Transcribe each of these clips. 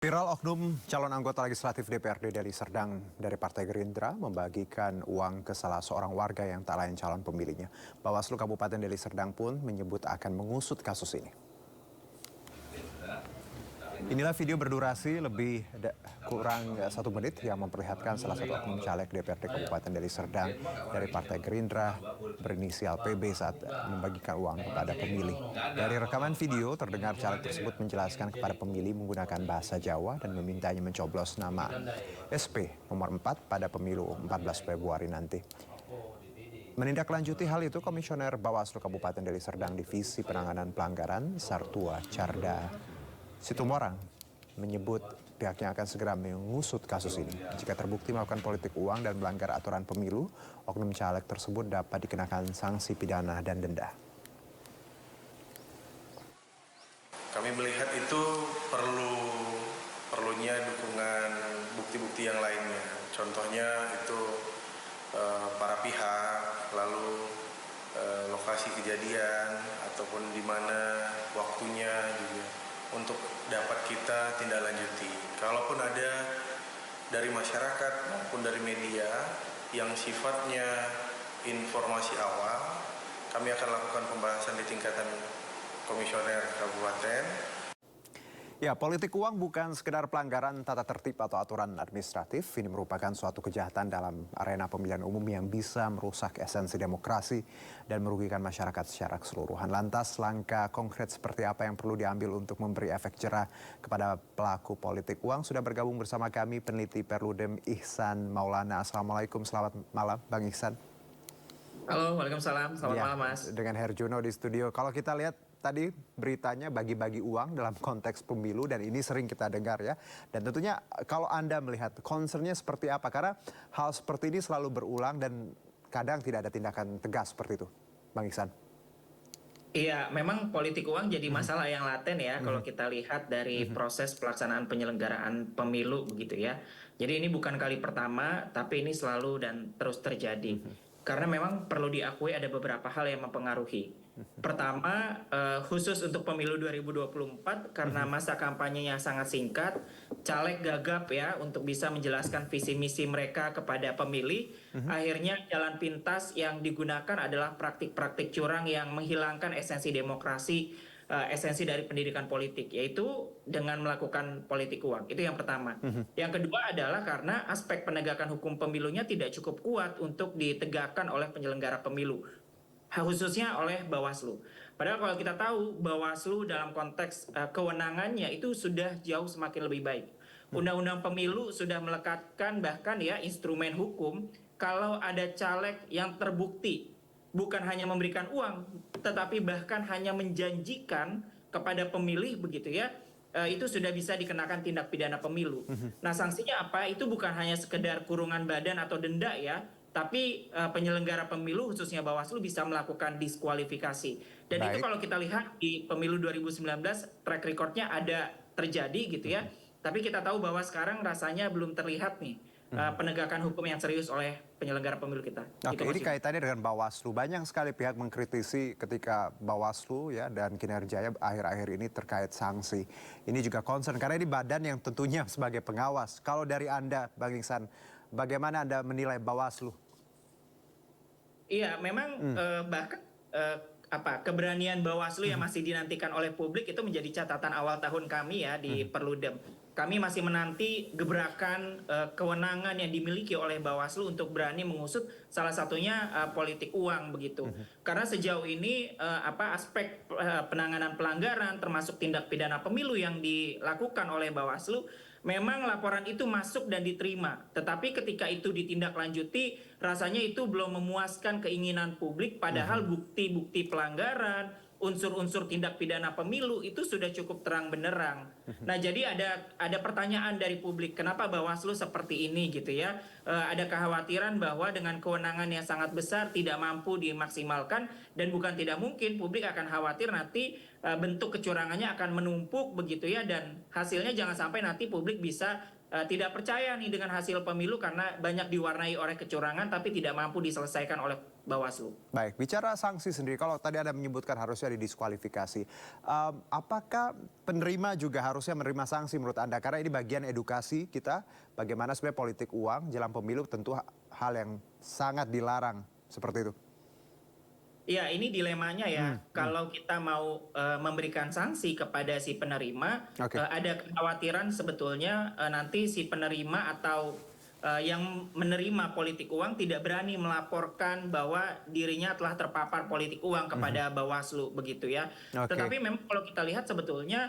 Viral oknum calon anggota legislatif DPRD Deli Serdang dari Partai Gerindra membagikan uang ke salah seorang warga yang tak lain calon pemilihnya. Bawaslu Kabupaten Deli Serdang pun menyebut akan mengusut kasus ini. Inilah video berdurasi kurang 1 menit yang memperlihatkan salah satu oknum caleg DPRD Kabupaten Deli Serdang dari Partai Gerindra berinisial PB saat membagikan uang kepada pemilih. Dari rekaman video terdengar caleg tersebut menjelaskan kepada pemilih menggunakan bahasa Jawa dan memintanya mencoblos nama SP nomor 4 pada pemilu 14 Februari nanti. Menindaklanjuti hal itu, Komisioner Bawaslu Kabupaten Deli Serdang Divisi Penanganan Pelanggaran Sartua Carda Situmorang menyebut pihaknya akan segera mengusut kasus ini. Jika terbukti melakukan politik uang dan melanggar aturan pemilu, oknum caleg tersebut dapat dikenakan sanksi pidana dan denda. Kami melihat itu perlunya dukungan bukti-bukti yang lainnya. Contohnya itu para pihak, lalu lokasi kejadian ataupun di mana waktunya juga untuk dapat kita tindak lanjuti. Kalaupun ada dari masyarakat maupun dari media yang sifatnya informasi awal, kami akan lakukan pembahasan di tingkatan komisioner kabupaten. Ya, politik uang bukan sekedar pelanggaran tata tertib atau aturan administratif. Ini merupakan suatu kejahatan dalam arena pemilihan umum yang bisa merusak esensi demokrasi dan merugikan masyarakat secara keseluruhan. Lantas, langkah konkret seperti apa yang perlu diambil untuk memberi efek jerah kepada pelaku politik uang? Sudah bergabung bersama kami peneliti Perludem Ihsan Maulana. Assalamualaikum, selamat malam Bang Ihsan. Halo, waalaikumsalam. Selamat malam, Mas. Dengan Herjuno di studio. Kalau kita lihat tadi beritanya bagi-bagi uang dalam konteks pemilu dan ini sering kita dengar ya. Dan tentunya kalau Anda melihat concernnya seperti apa? Karena hal seperti ini selalu berulang dan kadang tidak ada tindakan tegas seperti itu. Bang Ihsan. Iya, memang politik uang jadi masalah yang laten ya kalau kita lihat dari proses pelaksanaan penyelenggaraan pemilu begitu ya. Jadi ini bukan kali pertama, tapi ini selalu dan terus terjadi. Karena memang perlu diakui ada beberapa hal yang mempengaruhi. Pertama, khusus untuk pemilu 2024 karena masa kampanyenya sangat singkat, caleg gagap ya untuk bisa menjelaskan visi misi mereka kepada pemilih. Akhirnya jalan pintas yang digunakan adalah praktik-praktik curang yang menghilangkan esensi demokrasi, esensi dari pendidikan politik, yaitu dengan melakukan politik uang. Itu yang pertama. Yang kedua adalah karena aspek penegakan hukum pemilunya tidak cukup kuat untuk ditegakkan oleh penyelenggara pemilu, khususnya oleh Bawaslu. Padahal kalau kita tahu Bawaslu dalam konteks kewenangannya itu sudah jauh semakin lebih baik. Undang-undang pemilu sudah melekatkan bahkan ya instrumen hukum kalau ada caleg yang terbukti bukan hanya memberikan uang, tetapi bahkan hanya menjanjikan kepada pemilih begitu ya, itu sudah bisa dikenakan tindak pidana pemilu. Nah, sanksinya apa? Itu bukan hanya sekedar kurungan badan atau denda ya, tapi penyelenggara pemilu khususnya Bawaslu bisa melakukan diskualifikasi. Dan itu kalau kita lihat di pemilu 2019 track recordnya ada terjadi gitu ya. Tapi kita tahu bahwa sekarang rasanya belum terlihat nih penegakan hukum yang serius oleh penyelenggara pemilu kita. Oke, ini kaitannya dengan Bawaslu. Banyak sekali pihak mengkritisi ketika Bawaslu ya dan kinerjanya akhir-akhir ini terkait sanksi. Ini juga concern karena ini badan yang tentunya sebagai pengawas. Kalau dari Anda, Bang Ihsan, bagaimana Anda menilai Bawaslu? Iya, memang bahkan keberanian Bawaslu yang masih dinantikan oleh publik itu menjadi catatan awal tahun kami ya di Perludem. Kami masih menanti gebrakan kewenangan yang dimiliki oleh Bawaslu untuk berani mengusut salah satunya politik uang begitu. Karena sejauh ini aspek penanganan pelanggaran termasuk tindak pidana pemilu yang dilakukan oleh Bawaslu memang laporan itu masuk dan diterima. Tetapi ketika itu ditindaklanjuti rasanya itu belum memuaskan keinginan publik padahal bukti-bukti pelanggaran, unsur-unsur tindak pidana pemilu itu sudah cukup terang benderang. Nah, jadi ada pertanyaan dari publik, kenapa Bawaslu seperti ini gitu ya? Ada kekhawatiran bahwa dengan kewenangan yang sangat besar tidak mampu dimaksimalkan dan bukan tidak mungkin publik akan khawatir nanti bentuk kecurangannya akan menumpuk begitu ya dan hasilnya jangan sampai nanti publik bisa tidak percaya nih dengan hasil pemilu karena banyak diwarnai oleh kecurangan tapi tidak mampu diselesaikan oleh Bawaslu. Baik, bicara sanksi sendiri, kalau tadi Anda menyebutkan harusnya didiskualifikasi, apakah penerima juga harusnya menerima sanksi menurut Anda? Karena ini bagian edukasi kita, bagaimana sebenarnya politik uang jelang pemilu tentu hal yang sangat dilarang seperti itu. Iya, ini dilemanya ya. Kalau kita mau memberikan sanksi kepada si penerima, Oke. ada kekhawatiran sebetulnya nanti si penerima atau yang menerima politik uang tidak berani melaporkan bahwa dirinya telah terpapar politik uang kepada Bawaslu begitu ya. Oke. Tetapi memang kalau kita lihat sebetulnya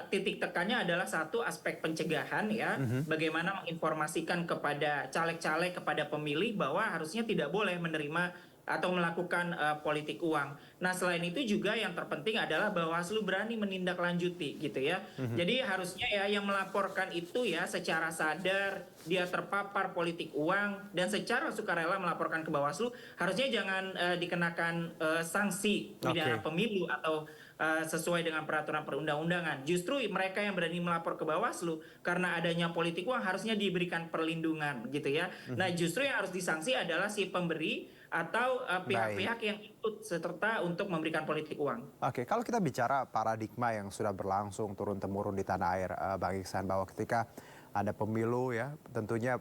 titik tekannya adalah satu aspek pencegahan ya, bagaimana menginformasikan kepada caleg-caleg, kepada pemilih bahwa harusnya tidak boleh menerima atau melakukan politik uang. Nah, selain itu juga yang terpenting adalah Bawaslu berani menindaklanjuti gitu ya. Jadi harusnya ya yang melaporkan itu ya secara sadar dia terpapar politik uang dan secara sukarela melaporkan ke Bawaslu, harusnya jangan dikenakan sanksi pidana Oke. pemilu atau sesuai dengan peraturan perundang-undangan. Justru mereka yang berani melapor ke Bawaslu karena adanya politik uang harusnya diberikan perlindungan gitu ya. Nah, justru yang harus disanksi adalah si pemberi atau pihak-pihak yang ikut serta untuk memberikan politik uang. Oke, kalau kita bicara paradigma yang sudah berlangsung turun-temurun di tanah air, Bang Iksan, bahwa ketika ada pemilu ya, tentunya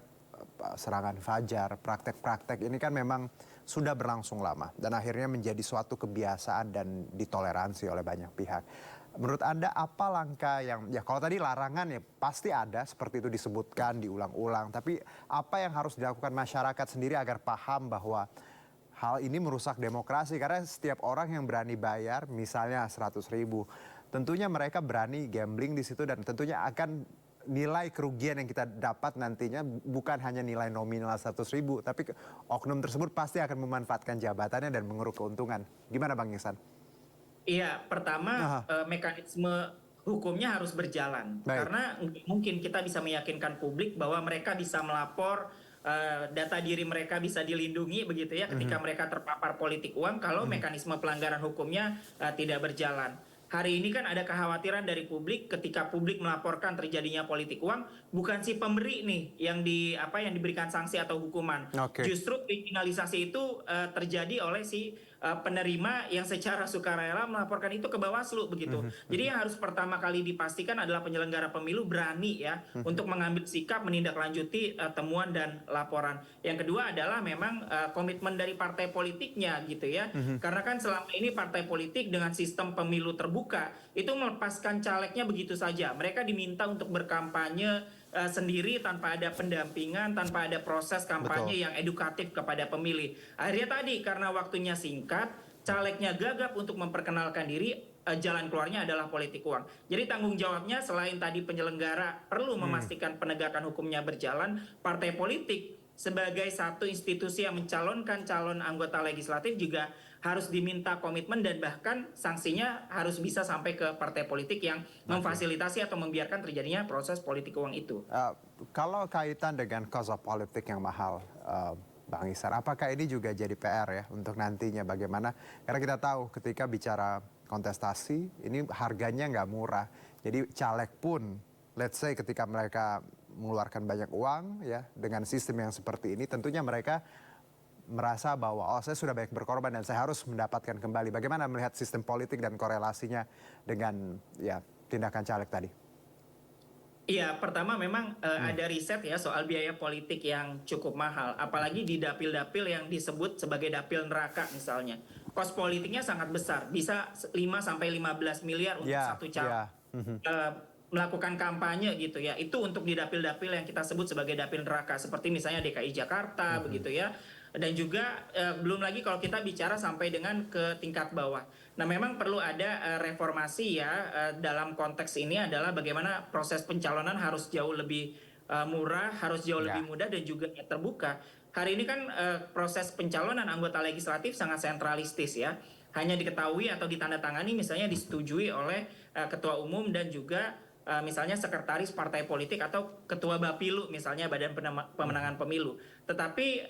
serangan fajar, praktek-praktek ini kan memang sudah berlangsung lama dan akhirnya menjadi suatu kebiasaan dan ditoleransi oleh banyak pihak. Menurut Anda apa langkah yang, ya kalau tadi larangan ya pasti ada seperti itu disebutkan, diulang-ulang, tapi apa yang harus dilakukan masyarakat sendiri agar paham bahwa hal ini merusak demokrasi karena setiap orang yang berani bayar misalnya 100.000 tentunya mereka berani gambling di situ dan tentunya akan nilai kerugian yang kita dapat nantinya bukan hanya nilai nominal 100.000 tapi oknum tersebut pasti akan memanfaatkan jabatannya dan mengeruk keuntungan. Gimana Bang Iksan? Iya, pertama mekanisme hukumnya harus berjalan. Baik. Karena mungkin kita bisa meyakinkan publik bahwa mereka bisa melapor, data diri mereka bisa dilindungi begitu ya ketika mereka terpapar politik uang kalau mekanisme pelanggaran hukumnya tidak berjalan. Hari ini kan ada kekhawatiran dari publik ketika publik melaporkan terjadinya politik uang, bukan si pemberi nih yang yang diberikan sanksi atau hukuman. Oke. Justru kriminalisasi itu terjadi oleh si penerima yang secara sukarela melaporkan itu ke Bawaslu begitu. Jadi yang harus pertama kali dipastikan adalah penyelenggara pemilu berani ya untuk mengambil sikap menindaklanjuti temuan dan laporan. Yang kedua adalah memang komitmen dari partai politiknya gitu ya. Karena kan selama ini partai politik dengan sistem pemilu terbuka itu melepaskan calegnya begitu saja. Mereka diminta untuk berkampanye sendiri tanpa ada pendampingan, tanpa ada proses kampanye yang edukatif kepada pemilih. Akhirnya tadi karena waktunya singkat, calegnya gagap untuk memperkenalkan diri, jalan keluarnya adalah politik uang. Jadi tanggung jawabnya selain tadi penyelenggara perlu memastikan penegakan hukumnya berjalan, partai politik sebagai satu institusi yang mencalonkan calon anggota legislatif juga harus diminta komitmen dan bahkan sanksinya harus bisa sampai ke partai politik yang memfasilitasi atau membiarkan terjadinya proses politik uang itu. Kalau kaitan dengan cost of politik yang mahal, Bang Iksan, apakah ini juga jadi PR ya untuk nantinya bagaimana? Karena kita tahu ketika bicara kontestasi ini harganya nggak murah. Jadi caleg pun, let's say ketika mereka mengeluarkan banyak uang ya dengan sistem yang seperti ini, tentunya mereka merasa bahwa saya sudah banyak berkorban dan saya harus mendapatkan kembali. Bagaimana melihat sistem politik dan korelasinya dengan ya tindakan caleg tadi? Iya, pertama memang ada riset ya soal biaya politik yang cukup mahal. Apalagi di dapil-dapil yang disebut sebagai dapil neraka misalnya. Kos politiknya sangat besar, bisa 5-15 miliar untuk satu caleg. Melakukan kampanye gitu ya. Itu untuk di dapil-dapil yang kita sebut sebagai dapil neraka. Seperti misalnya DKI Jakarta begitu ya. Dan juga belum lagi kalau kita bicara sampai dengan ke tingkat bawah. Nah memang perlu ada reformasi ya dalam konteks ini adalah bagaimana proses pencalonan harus jauh lebih murah, harus jauh lebih mudah dan juga terbuka. Hari ini kan proses pencalonan anggota legislatif sangat sentralistis ya. Hanya diketahui atau ditandatangani misalnya disetujui oleh ketua umum dan juga misalnya sekretaris partai politik atau ketua Bapilu misalnya Badan Pemenangan Pemilu. Tetapi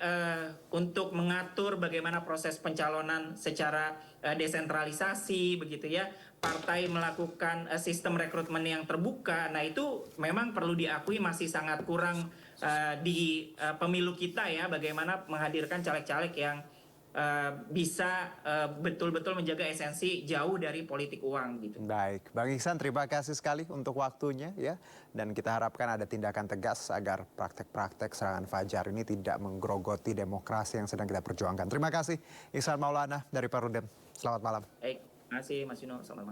untuk mengatur bagaimana proses pencalonan secara desentralisasi begitu ya, partai melakukan sistem rekrutmen yang terbuka, nah itu memang perlu diakui masih sangat kurang di pemilu kita ya, bagaimana menghadirkan caleg-caleg yang bisa betul-betul menjaga esensi jauh dari politik uang gitu. Baik, Bang Iksan terima kasih sekali untuk waktunya ya. Dan kita harapkan ada tindakan tegas agar praktek-praktek serangan fajar ini tidak menggerogoti demokrasi yang sedang kita perjuangkan. Terima kasih Iksan Maulana dari Perudem. Selamat malam. Baik, terima kasih Mas Yuno, selamat malam.